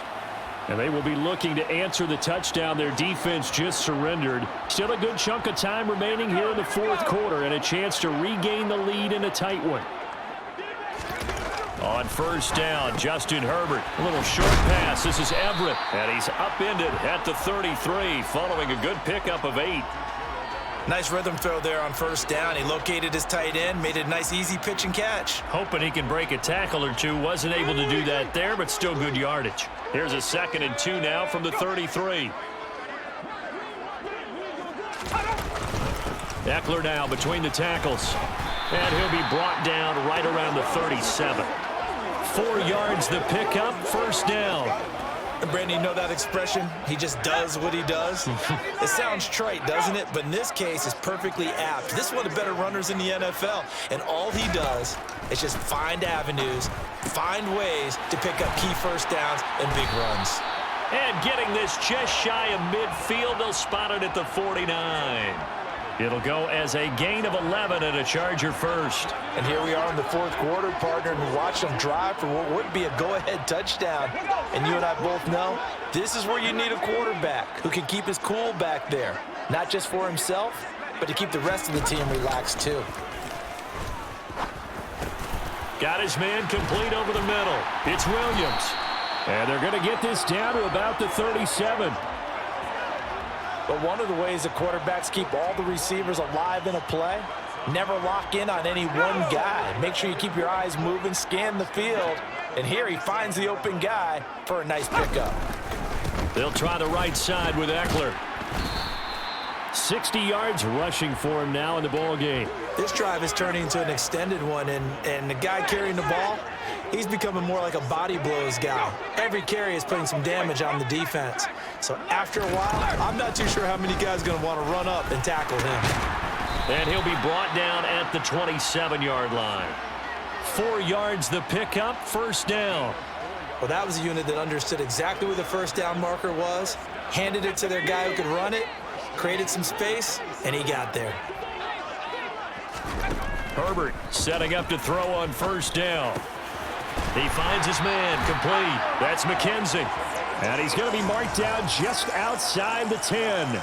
And they will be looking to answer the touchdown their defense just surrendered. Still a good chunk of time remaining here in the 4th quarter and a chance to regain the lead in a tight one. On 1st down, Justin Herbert. A little short pass. This is Everett. And he's upended at the 33 following a good pickup of 8. Nice rhythm throw there on 1st down. He located his tight end, made a nice easy pitch and catch. Hoping he can break a tackle or two. Wasn't able to do that there, but still good yardage. Here's a 2nd and 2 now from the 33. Eckler now between the tackles. And he'll be brought down right around the 37. 4 yards the pickup, 1st down. And Brandon, you know that expression? He just does what he does. It sounds trite, doesn't it? But in this case, it's perfectly apt. This is one of the better runners in the NFL. And all he does is just find avenues, find ways to pick up key 1st downs and big runs. And getting this just shy of midfield, they'll spot it at the 49. It'll go as a gain of 11 and a Charger 1st. And here we are in the 4th quarter, partner, and we watch them drive for what would be a go-ahead touchdown. And you and I both know this is where you need a quarterback who can keep his cool back there, not just for himself, but to keep the rest of the team relaxed too. Got his man complete over the middle. It's Williams. And they're going to get this down to about the 37. But one of the ways that quarterbacks keep all the receivers alive in a play, never lock in on any one guy. Make sure you keep your eyes moving, scan the field. And here he finds the open guy for a nice pickup. They'll try the right side with Eckler. 60 yards rushing for him now in the ball game. This drive is turning into an extended one, and the guy carrying the ball, he's becoming more like a body blows guy. Every carry is putting some damage on the defense. So after a while, I'm not too sure how many guys are going to want to run up and tackle him. And he'll be brought down at the 27-yard line. 4 yards the pickup, 1st down. Well, that was a unit that understood exactly where the 1st down marker was, handed it to their guy who could run it, created some space, and he got there. Herbert setting up to throw on first down. He finds his man, complete. That's McKenzie. And he's going to be marked down just outside the 10.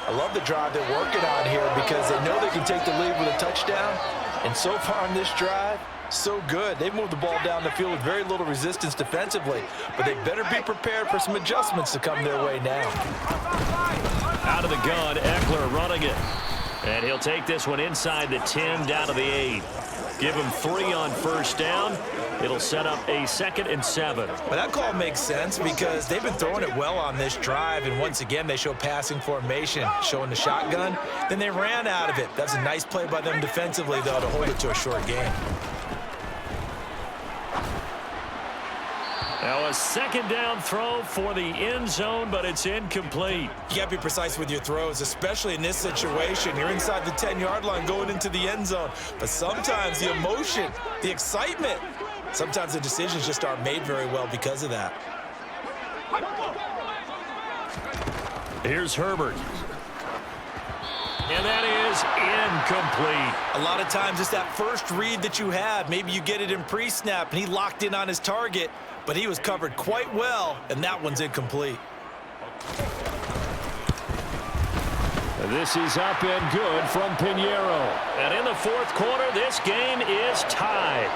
I love the drive they're working on here because they know they can take the lead with a touchdown. And so far on this drive, so good. They've moved the ball down the field with very little resistance defensively. But they better be prepared for some adjustments to come their way now. Out of the gun, Eckler running it. And he'll take this one inside the 10 down to the 8. Give him 3 on first down. It'll set up a 2nd and 7. Well, that call makes sense because they've been throwing it well on this drive, and once again, they show passing formation, showing the shotgun. Then they ran out of it. That's a nice play by them defensively, though, to hold it to a short gain. Now a 2nd down throw for the end zone, but it's incomplete. You got to be precise with your throws, especially in this situation. You're inside the 10-yard line going into the end zone. But sometimes the emotion, the excitement, sometimes the decisions just aren't made very well because of that. Here's Herbert. And that is incomplete. A lot of times it's that first read that you have. Maybe you get it in pre-snap, and he locked in on his target, but he was covered quite well, and that one's incomplete. This is up and good from Pinheiro. And in the 4th quarter, this game is tied.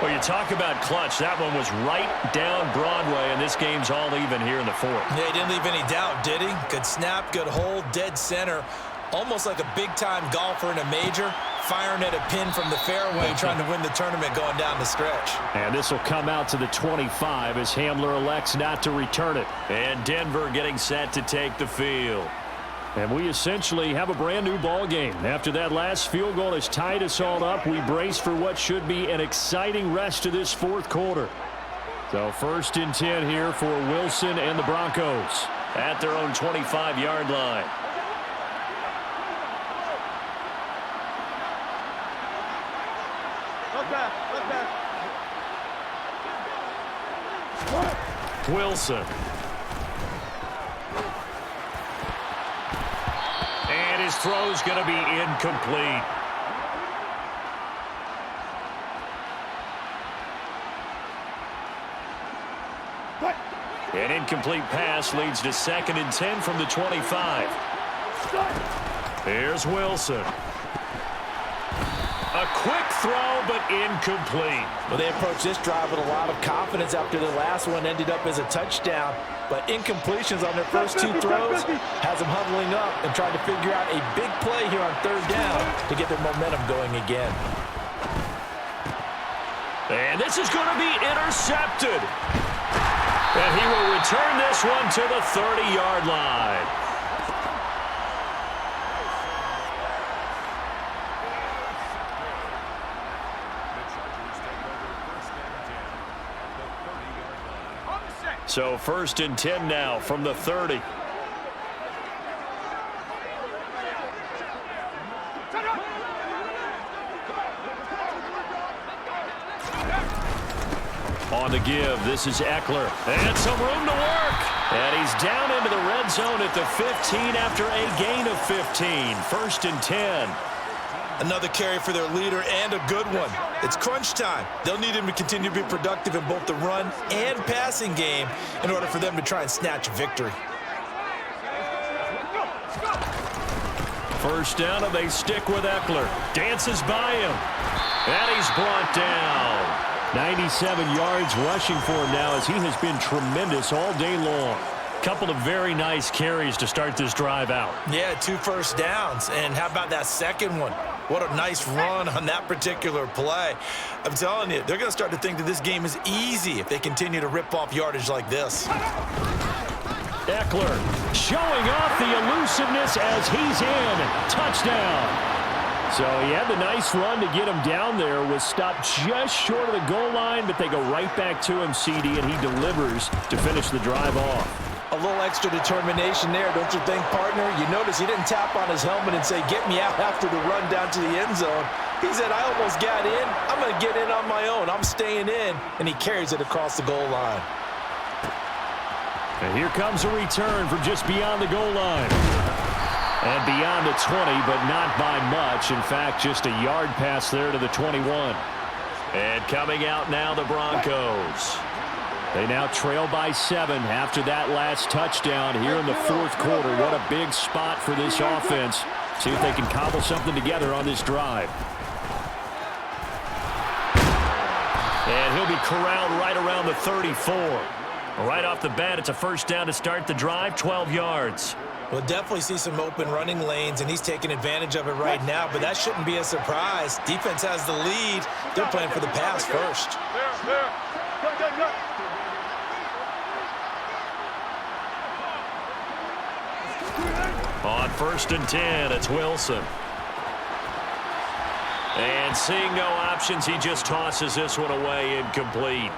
Well, you talk about clutch. That one was right down Broadway, and this game's all even here in the 4th. Yeah, he didn't leave any doubt, did he? Good snap, good hold, dead center. Almost like a big-time golfer in a major, firing at a pin from the fairway, trying to win the tournament going down the stretch. And this will come out to the 25 as Hamler elects not to return it. And Denver getting set to take the field. And we essentially have a brand-new ball game. After that last field goal has tied us all up, we brace for what should be an exciting rest of this 4th quarter. So 1st and 10 here for Wilson and the Broncos at their own 25-yard line. Wilson. And his throw's going to be incomplete. An incomplete pass leads to 2nd and 10 from the 25. Here's Wilson. A quick throw, but incomplete. Well, they approached this drive with a lot of confidence after the last one ended up as a touchdown. But incompletions on their first 2 throws has them huddling up and trying to figure out a big play here on 3rd down to get their momentum going again. And this is going to be intercepted. And he will return this one to the 30-yard line. So 1st and 10 now from the 30. On the give, this is Eckler. And some room to work. And he's down into the red zone at the 15 after a gain of 15. 1st and 10. Another carry for their leader and a good one. It's crunch time. They'll need him to continue to be productive in both the run and passing game in order for them to try and snatch a victory. 1st down, and they stick with Eckler. Dances by him. And he's brought down. 97 yards rushing for him now as he has been tremendous all day long. Couple of very nice carries to start this drive out. Yeah, 2 first downs. And how about that second one? What a nice run on that particular play. I'm telling you, they're going to start to think that this game is easy if they continue to rip off yardage like this. Eckler showing off the elusiveness as he's in. Touchdown. So he had the nice run to get him down there. Was stopped just short of the goal line, but they go right back to him, CD, and he delivers to finish the drive off. A little extra determination there, don't you think, partner? You notice he didn't tap on his helmet and say, get me out after the run down to the end zone. He said, I almost got in. I'm going to get in on my own. I'm staying in. And he carries it across the goal line. And here comes a return from just beyond the goal line. And beyond the 20, but not by much. In fact, just a yard pass there to the 21. And coming out now, the Broncos. They now trail by 7 after that last touchdown here in the fourth quarter. What a big spot for this offense. See if they can cobble something together on this drive. And he'll be corralled right around the 34. Right off the bat, it's a first down to start the drive, 12 yards. We'll definitely see some open running lanes, and he's taking advantage of it right now, but that shouldn't be a surprise. Defense has the lead. They're playing for the pass first. On 1st and 10, it's Wilson. And seeing no options, he just tosses this one away, incomplete.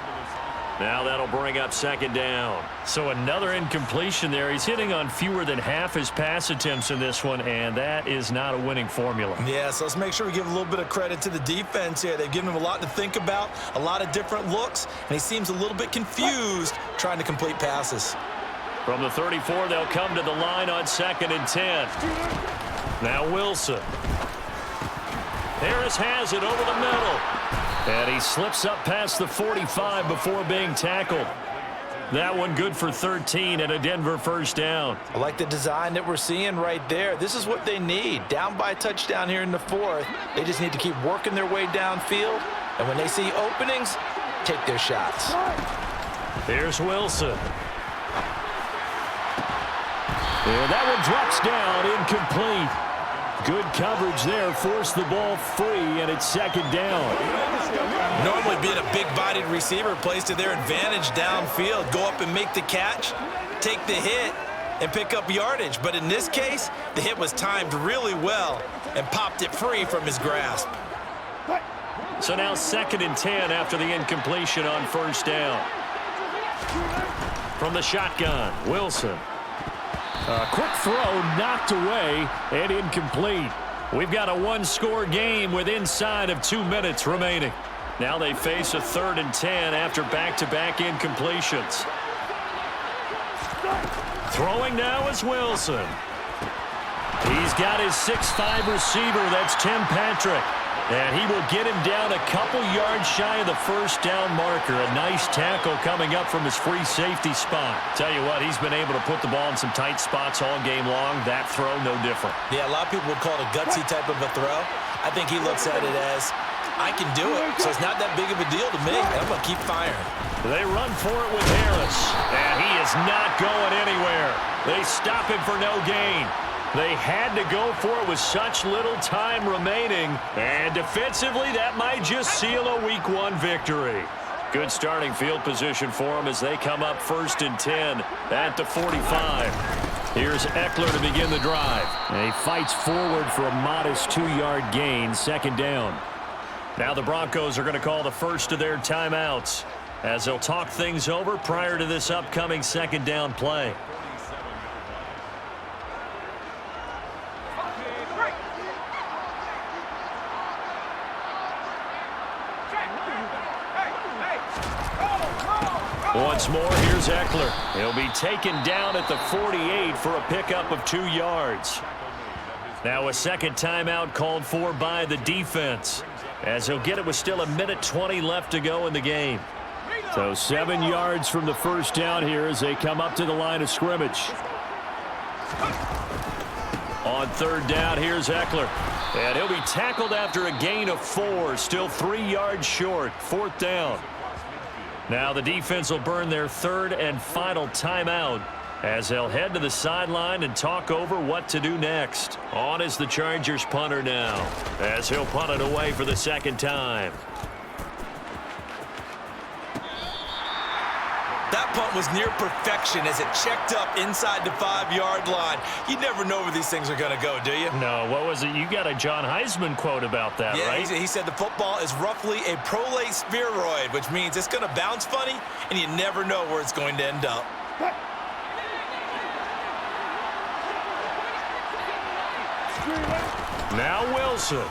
Now that'll bring up 2nd down. So another incompletion there. He's hitting on fewer than half his pass attempts in this one, and that is not a winning formula. Yeah, so let's make sure we give a little bit of credit to the defense here. They've given him a lot to think about, a lot of different looks, and he seems a little bit confused trying to complete passes. From the 34, they'll come to the line on 2nd and 10. Now Wilson. Harris has it over the middle. And he slips up past the 45 before being tackled. That one good for 13 and a Denver first down. I like the design that we're seeing right there. This is what they need. Down by a touchdown here in the 4th. They just need to keep working their way downfield. And when they see openings, take their shots. Here's Wilson. And that one drops down, incomplete. Good coverage there, forced the ball free, and it's 2nd down. Normally being a big-bodied receiver plays to their advantage downfield. Go up and make the catch, take the hit, and pick up yardage. But in this case, the hit was timed really well and popped it free from his grasp. So now 2nd and 10 after the incompletion on 1st down. From the shotgun, Wilson. A quick throw knocked away and incomplete. We've got a one-score game with inside of 2 minutes remaining. Now they face a 3rd and 10 after back-to-back incompletions. Throwing now is Wilson. He's got his 6'5 receiver. That's Tim Patrick. And he will get him down a couple yards shy of the first down marker. A nice tackle coming up from his free safety spot. Tell you what, he's been able to put the ball in some tight spots all game long. That throw, no different. Yeah, a lot of people would call it a gutsy type of a throw. I think he looks at it as, I can do it, so it's not that big of a deal to me. I'm going to keep firing. They run for it with Harris. And he is not going anywhere. They stop him for no gain. They had to go for it with such little time remaining. And defensively, that might just seal a Week 1 victory. Good starting field position for them as they come up 1st and 10 at the 45. Here's Eckler to begin the drive. And he fights forward for a modest 2-yard gain, 2nd down. Now the Broncos are going to call the first of their timeouts as they'll talk things over prior to this upcoming 2nd down play. Once more, here's Eckler. He'll be taken down at the 48 for a pickup of 2 yards. Now a second timeout called for by the defense, as he'll get it with still 1:20 left to go in the game. So 7 yards from the first down here as they come up to the line of scrimmage. On 3rd down, here's Eckler. And he'll be tackled after a gain of 4, still 3 yards short, 4th down. Now the defense will burn their 3rd and final timeout as they'll head to the sideline and talk over what to do next. On is the Chargers punter now as he'll punt it away for the 2nd time. That punt was near perfection as it checked up inside the 5-yard line. You never know where these things are going to go, do you? No, what was it? You got a John Heisman quote about that, yeah, right? He said the football is roughly a prolate spheroid, which means it's going to bounce funny, and you never know where it's going to end up. Now Wilson.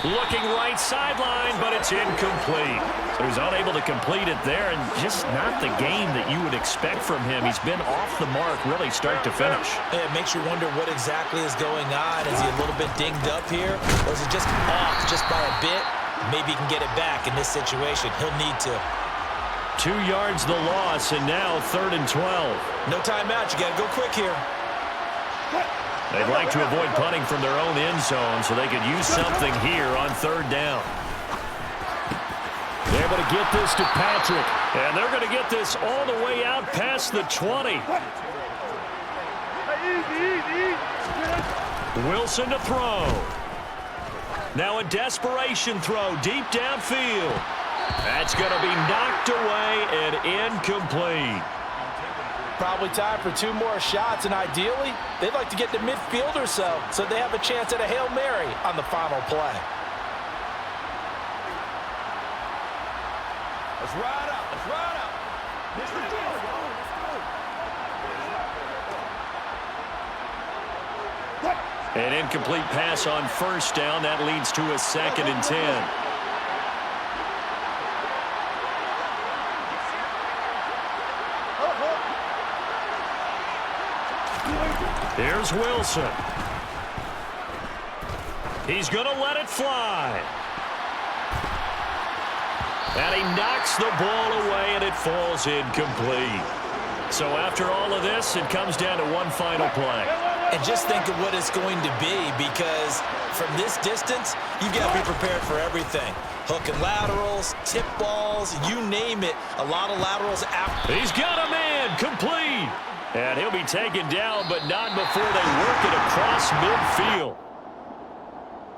Looking right sideline, but it's incomplete. So he's unable to complete it there, and just not the game that you would expect from him. He's been off the mark really start to finish. Yeah, it makes you wonder what exactly is going on. Is he a little bit dinged up here, or is it just off just by a bit? Maybe he can get it back in this situation. He'll need to. 2 yards the loss, and now 3rd and 12. No timeout. You got to go quick here. They'd like to avoid punting from their own end zone so they could use something here on 3rd down. They're able to get this to Patrick, and they're going to get this all the way out past the 20. Wilson to throw. Now a desperation throw deep downfield. That's going to be knocked away and incomplete. Probably time for 2 more shots, and ideally, they'd like to get to midfield or so they have a chance at a Hail Mary on the final play. Let's ride up. Let's ride up. An incomplete pass on 1st down. That leads to a 2nd and 10. Here's Wilson. He's going to let it fly. And he knocks the ball away, and it falls incomplete. So after all of this, it comes down to one final play. And just think of what it's going to be, because from this distance, you've got to be prepared for everything. Hook and laterals, tip balls, you name it. A lot of laterals after. He's got a man, complete. And he'll be taken down, but not before they work it across midfield.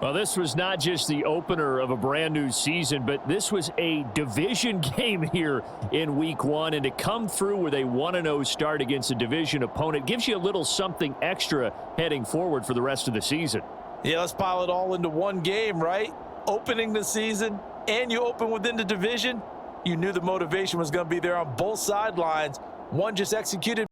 Well, this was not just the opener of a brand new season, but this was a division game here in week 1. And to come through with a 1-0 start against a division opponent gives you a little something extra heading forward for the rest of the season. Yeah, let's pile it all into one game, right? Opening the season, and you open within the division. You knew the motivation was going to be there on both sidelines. One just executed